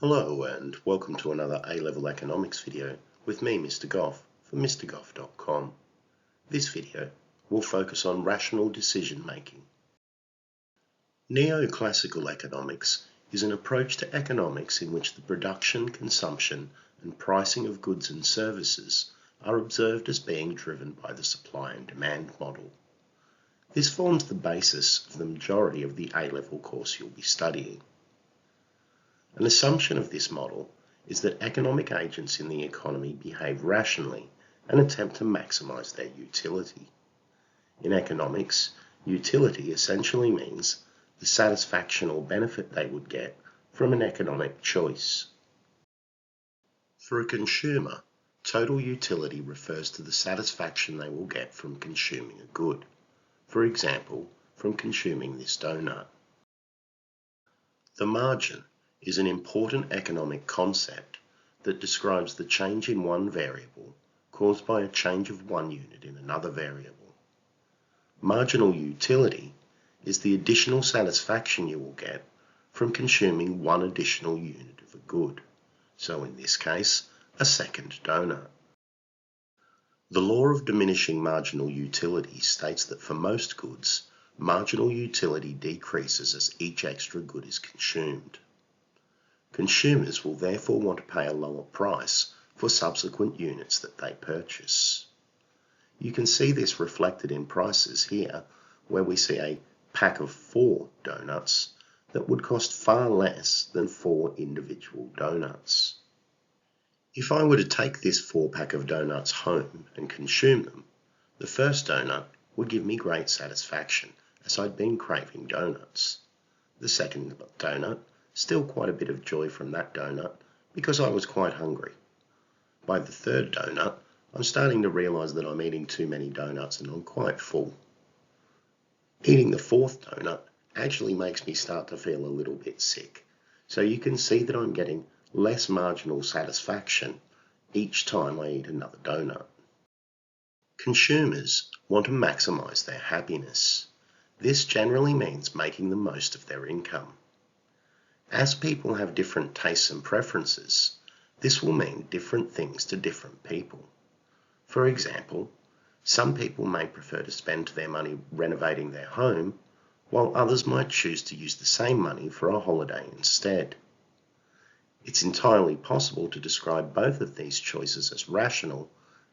Hello and welcome to another A-Level Economics video with me, Mr Goff, from MrGoff.com. This video will focus on rational decision making. Neoclassical economics is an approach to economics in which the production, consumption and pricing of goods and services are observed as being driven by the supply and demand model. This forms the basis of the majority of the A-Level course you'll be studying. An assumption of this model is that economic agents in the economy behave rationally and attempt to maximize their utility. In economics, utility essentially means the satisfaction or benefit they would get from an economic choice. For a consumer, total utility refers to the satisfaction they will get from consuming a good. For example, from consuming this donut. The margin is an important economic concept that describes the change in one variable caused by a change of one unit in another variable. Marginal utility is the additional satisfaction you will get from consuming one additional unit of a good, so in this case, a second donut. The law of diminishing marginal utility states that for most goods, marginal utility decreases as each extra good is consumed. Consumers will therefore want to pay a lower price for subsequent units that they purchase. You can see this reflected in prices here, where we see a pack of 4 donuts that would cost far less than 4 individual donuts. If I were to take this 4-pack of donuts home and consume them, the first donut would give me great satisfaction as I'd been craving donuts. The second donut, still quite a bit of joy from that donut because I was quite hungry. By the third donut, I'm starting to realize that I'm eating too many donuts and I'm quite full. Eating the 4th donut actually makes me start to feel a little bit sick. So you can see that I'm getting less marginal satisfaction each time I eat another donut. Consumers want to maximize their happiness. This generally means making the most of their income. As people have different tastes and preferences, this will mean different things to different people. For example, some people may prefer to spend their money renovating their home, while others might choose to use the same money for a holiday instead. It's entirely possible to describe both of these choices as rational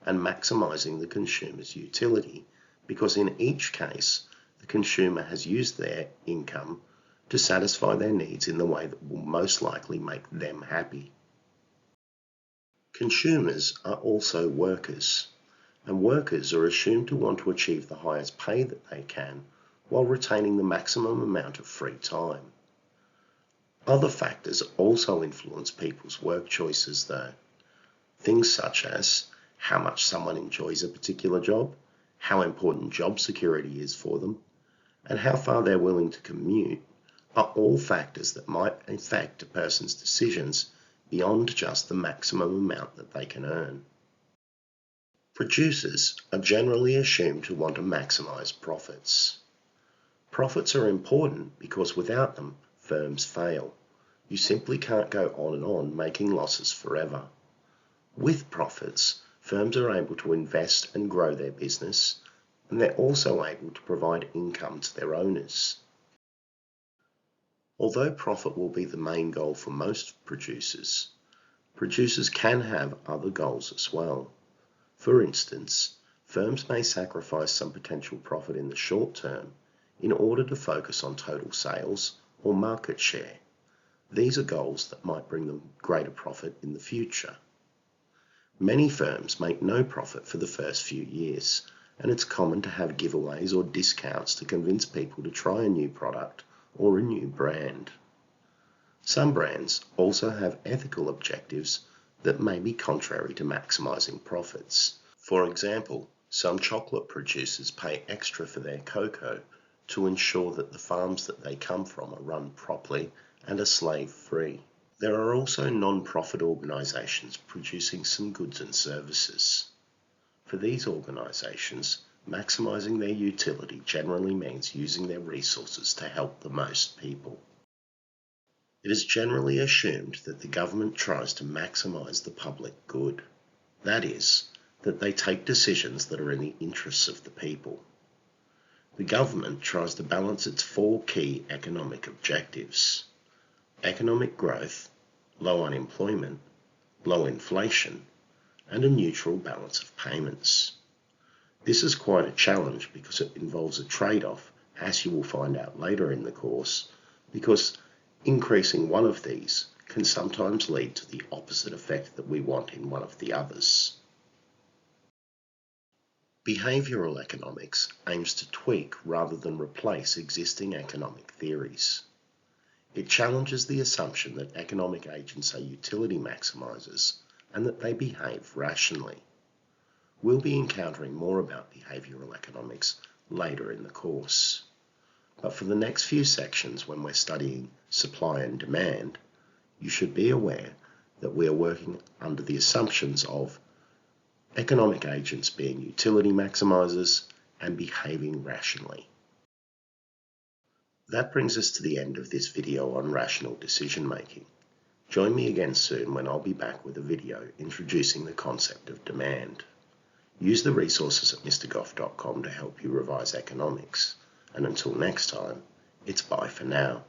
and maximizing the consumer's utility, because in each case, the consumer has used their income to satisfy their needs in the way that will most likely make them happy. Consumers are also workers, and workers are assumed to want to achieve the highest pay that they can while retaining the maximum amount of free time. Other factors also influence people's work choices though. Things such as how much someone enjoys a particular job, how important job security is for them, and how far they're willing to commute are all factors that might affect a person's decisions beyond just the maximum amount that they can earn. Producers are generally assumed to want to maximize profits. Profits are important because without them, firms fail. You simply can't go on and on making losses forever. With profits, firms are able to invest and grow their business, and they're also able to provide income to their owners. Although profit will be the main goal for most producers, producers can have other goals as well. For instance, firms may sacrifice some potential profit in the short term in order to focus on total sales or market share. These are goals that might bring them greater profit in the future. Many firms make no profit for the first few years, and it's common to have giveaways or discounts to convince people to try a new product or a new brand. Some brands also have ethical objectives that may be contrary to maximizing profits. For example, some chocolate producers pay extra for their cocoa to ensure that the farms that they come from are run properly and are slave-free. There are also non-profit organizations producing some goods and services. For these organizations, maximizing their utility generally means using their resources to help the most people. It is generally assumed that the government tries to maximise the public good. That is, that they take decisions that are in the interests of the people. The government tries to balance its four key economic objectives: economic growth, low unemployment, low inflation, and a neutral balance of payments. This is quite a challenge because it involves a trade-off, as you will find out later in the course, because increasing one of these can sometimes lead to the opposite effect that we want in one of the others. Behavioural economics aims to tweak rather than replace existing economic theories. It challenges the assumption that economic agents are utility maximisers and that they behave rationally. We'll be encountering more about behavioural economics later in the course. But for the next few sections, when we're studying supply and demand, you should be aware that we are working under the assumptions of economic agents being utility maximisers and behaving rationally. That brings us to the end of this video on rational decision making. Join me again soon when I'll be back with a video introducing the concept of demand. Use the resources at mrgoff.com to help you revise economics. And until next time, it's bye for now.